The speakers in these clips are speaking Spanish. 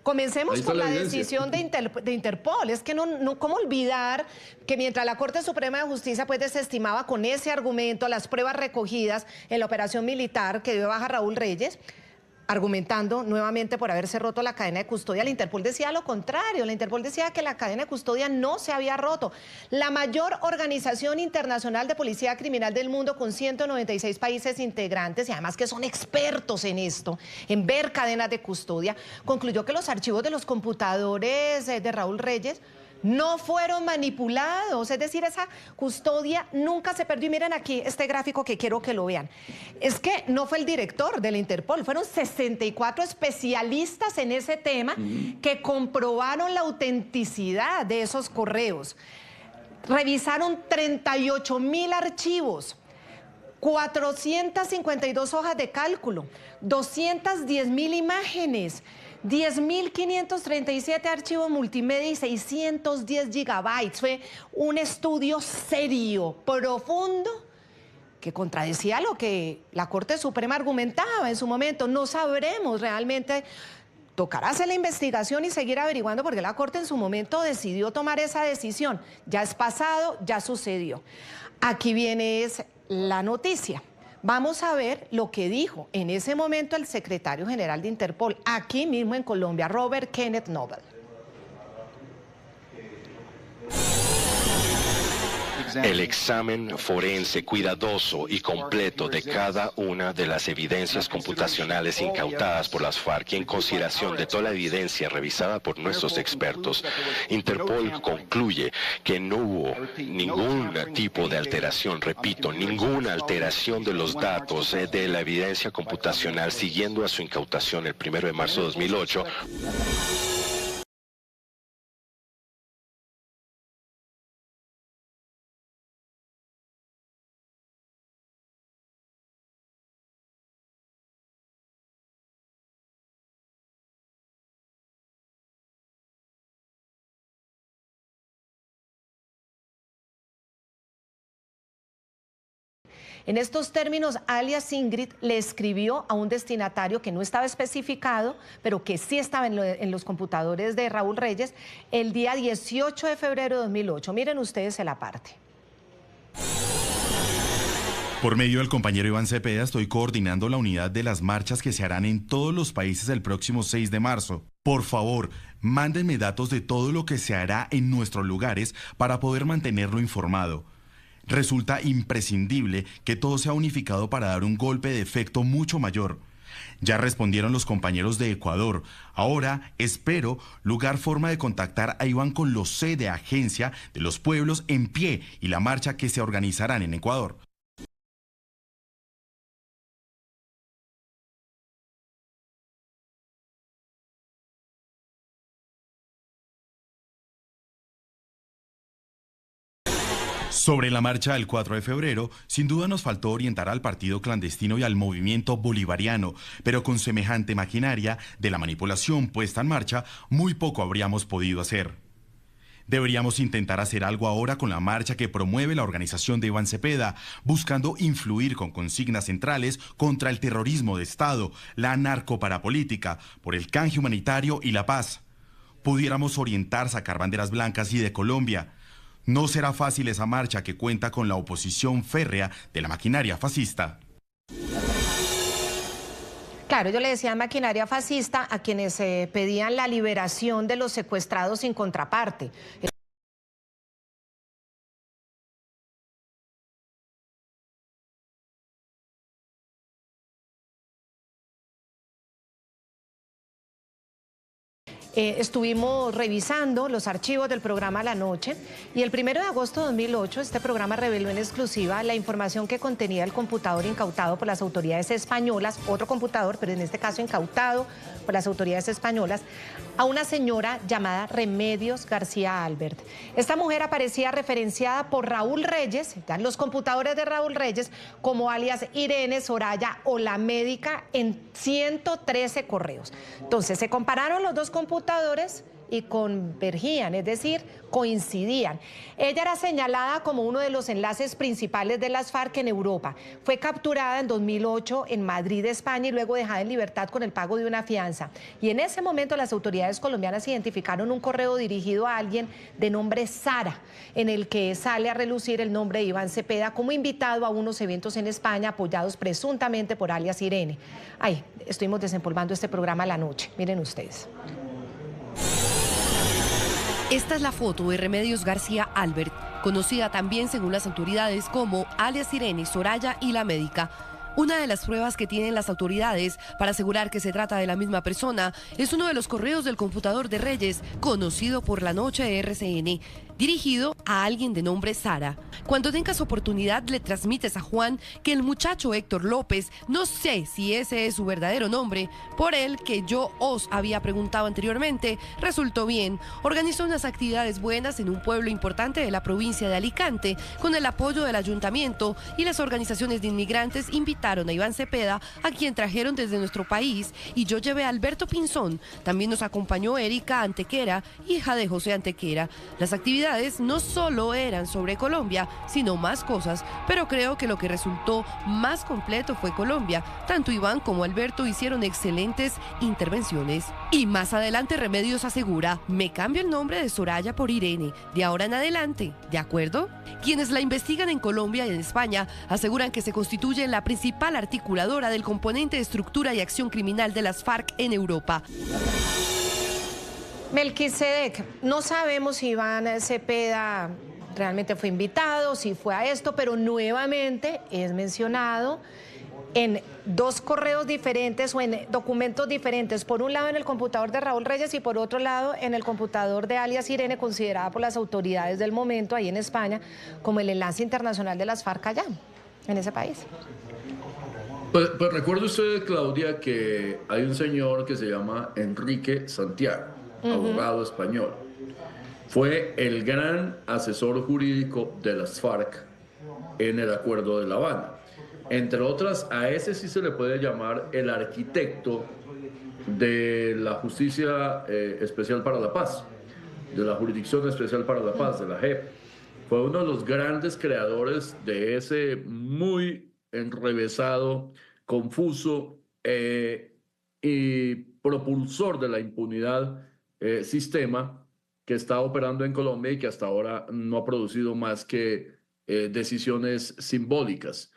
Comencemos por la decisión de Interpol. Es que ¿cómo olvidar que mientras la Corte Suprema de Justicia pues desestimaba con ese argumento las pruebas recogidas en la operación militar que dio de baja Raúl Reyes, argumentando nuevamente por haberse roto la cadena de custodia, la Interpol decía lo contrario. La Interpol decía que la cadena de custodia no se había roto. La mayor organización internacional de policía criminal del mundo, con 196 países integrantes y además que son expertos en esto, en ver cadenas de custodia, concluyó que los archivos de los computadores de Raúl Reyes no fueron manipulados, es decir, esa custodia nunca se perdió. Y miren aquí este gráfico que quiero que lo vean. Es que no fue el director de la Interpol, fueron 64 especialistas en ese tema que comprobaron la autenticidad de esos correos. Revisaron 38.000 archivos, 452 hojas de cálculo, 210.000 imágenes, 10.537 archivos multimedia y 610 gigabytes. Fue un estudio serio, profundo, que contradecía lo que la Corte Suprema argumentaba en su momento. No sabremos realmente, tocará hacer la investigación y seguir averiguando, porque la Corte en su momento decidió tomar esa decisión. Ya es pasado, ya sucedió. Aquí viene la noticia. Vamos a ver lo que dijo en ese momento el secretario general de Interpol, aquí mismo en Colombia, Robert Kenneth Noble. El examen forense cuidadoso y completo de cada una de las evidencias computacionales incautadas por las FARC y en consideración de toda la evidencia revisada por nuestros expertos, Interpol concluye que no hubo ningún tipo de alteración, repito, ninguna alteración de los datos de la evidencia computacional siguiendo a su incautación el 1 de marzo de 2008. En estos términos, alias Ingrid le escribió a un destinatario que no estaba especificado, pero que sí estaba en los computadores de Raúl Reyes, el día 18 de febrero de 2008. Miren ustedes la parte. Por medio del compañero Iván Cepeda, estoy coordinando la unidad de las marchas que se harán en todos los países el próximo 6 de marzo. Por favor, mándenme datos de todo lo que se hará en nuestros lugares para poder mantenerlo informado. Resulta imprescindible que todo sea unificado para dar un golpe de efecto mucho mayor. Ya respondieron los compañeros de Ecuador. Ahora espero forma de contactar a Iván con los C de Agencia de los Pueblos en pie y la marcha que se organizarán en Ecuador. Sobre la marcha del 4 de febrero, sin duda nos faltó orientar al partido clandestino y al movimiento bolivariano, pero con semejante maquinaria de la manipulación puesta en marcha, muy poco habríamos podido hacer. Deberíamos intentar hacer algo ahora con la marcha que promueve la organización de Iván Cepeda, buscando influir con consignas centrales contra el terrorismo de Estado, la narcoparapolítica, por el canje humanitario y la paz. Pudiéramos orientar, sacar banderas blancas y de Colombia. No será fácil esa marcha que cuenta con la oposición férrea de la maquinaria fascista. Claro, yo le decía maquinaria fascista a quienes pedían la liberación de los secuestrados sin contraparte. Estuvimos revisando los archivos del programa La Noche y el 1 de agosto de 2008 este programa reveló en exclusiva la información que contenía el computador incautado por las autoridades españolas, otro computador, pero en este caso incautado por las autoridades españolas, a una señora llamada Remedios García Albert. Esta mujer aparecía referenciada por Raúl Reyes, en los computadores de Raúl Reyes, como alias Irene Soraya o la médica en 113 correos. Entonces se compararon los dos computadores y convergían, es decir, coincidían. Ella era señalada como uno de los enlaces principales de las FARC en Europa. Fue capturada en 2008 en Madrid, España, y luego dejada en libertad con el pago de una fianza. Y en ese momento las autoridades colombianas identificaron un correo dirigido a alguien de nombre Sara, en el que sale a relucir el nombre de Iván Cepeda como invitado a unos eventos en España apoyados presuntamente por alias Irene. Ay, estuvimos desempolvando este programa a la noche. Miren ustedes. Esta es la foto de Remedios García Albert, conocida también según las autoridades como alias Irene, Soraya y la médica. Una de las pruebas que tienen las autoridades para asegurar que se trata de la misma persona es uno de los correos del computador de Reyes, conocido por la noche de RCN, dirigido a alguien de nombre Sara. Cuando tengas oportunidad le transmites a Juan que el muchacho Héctor López, no sé si ese es su verdadero nombre, por el que yo os había preguntado anteriormente, resultó bien. Organizó unas actividades buenas en un pueblo importante de la provincia de Alicante, con el apoyo del ayuntamiento, y las organizaciones de inmigrantes invitaron a Iván Cepeda, a quien trajeron desde nuestro país, y yo llevé a Alberto Pinzón. También nos acompañó Erika Antequera, hija de José Antequera. Las actividades no solo eran sobre Colombia, sino más cosas, pero creo que lo que resultó más completo fue Colombia. Tanto Iván como Alberto hicieron excelentes intervenciones. Y más adelante Remedios asegura: me cambio el nombre de Soraya por Irene, de ahora en adelante, ¿de acuerdo? Quienes la investigan en Colombia y en España aseguran que se constituye en la principal articuladora del componente de estructura y acción criminal de las FARC en Europa. Melquisedec, no sabemos si Iván Cepeda realmente fue invitado, si fue a esto, pero nuevamente es mencionado en dos correos diferentes o en documentos diferentes. Por un lado en el computador de Raúl Reyes y por otro lado en el computador de alias Irene, considerada por las autoridades del momento ahí en España como el enlace internacional de las FARC allá, en ese país. Pues recuerde usted, Claudia, que hay un señor que se llama Enrique Santiago, abogado español. Fue el gran asesor jurídico de las FARC en el Acuerdo de La Habana. Entre otras, a ese sí se le puede llamar el arquitecto de la Justicia Especial para la Paz, de la Jurisdicción Especial para la Paz, de la JEP. Fue uno de los grandes creadores de ese muy enrevesado, confuso y propulsor de la impunidad sistema que está operando en Colombia y que hasta ahora no ha producido más que decisiones simbólicas.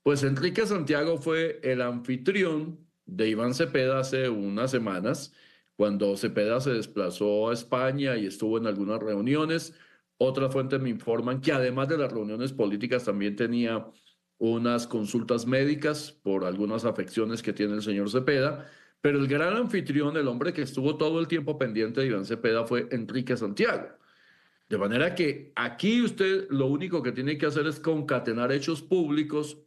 Pues Enrique Santiago fue el anfitrión de Iván Cepeda hace unas semanas, cuando Cepeda se desplazó a España y estuvo en algunas reuniones. Otras fuentes me informan que además de las reuniones políticas también tenía unas consultas médicas por algunas afecciones que tiene el señor Cepeda. Pero el gran anfitrión, el hombre que estuvo todo el tiempo pendiente de Iván Cepeda, fue Enrique Santiago. De manera que aquí usted lo único que tiene que hacer es concatenar hechos públicos,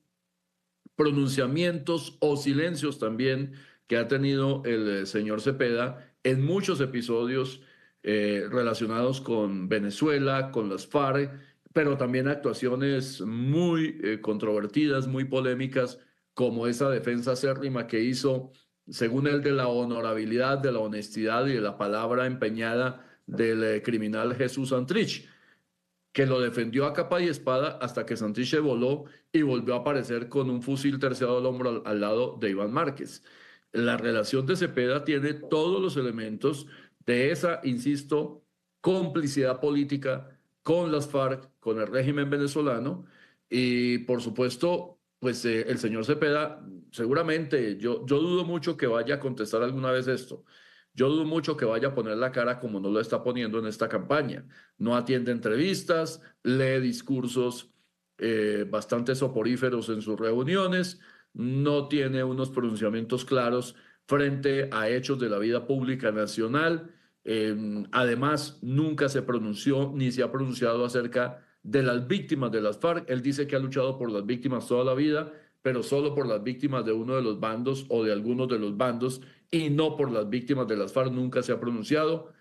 pronunciamientos o silencios también que ha tenido el señor Cepeda en muchos episodios relacionados con Venezuela, con las FARC, pero también actuaciones muy controvertidas, muy polémicas, como esa defensa acérrima que hizo, según él, de la honorabilidad, de la honestidad y de la palabra empeñada del criminal Jesús Santrich, que lo defendió a capa y espada hasta que Santrich se voló y volvió a aparecer con un fusil terciado al hombro al lado de Iván Márquez. La relación de Cepeda tiene todos los elementos de esa, insisto, complicidad política con las FARC, con el régimen venezolano, y por supuesto, pues el señor Cepeda, seguramente, yo dudo mucho que vaya a contestar alguna vez esto. Yo dudo mucho que vaya a poner la cara como no lo está poniendo en esta campaña. No atiende entrevistas, lee discursos bastante soporíferos en sus reuniones, no tiene unos pronunciamientos claros frente a hechos de la vida pública nacional. Además, nunca se pronunció ni se ha pronunciado acerca de las víctimas de las FARC. Él dice que ha luchado por las víctimas toda la vida, pero solo por las víctimas de uno de los bandos o de algunos de los bandos y no por las víctimas de las FARC. Nunca se ha pronunciado.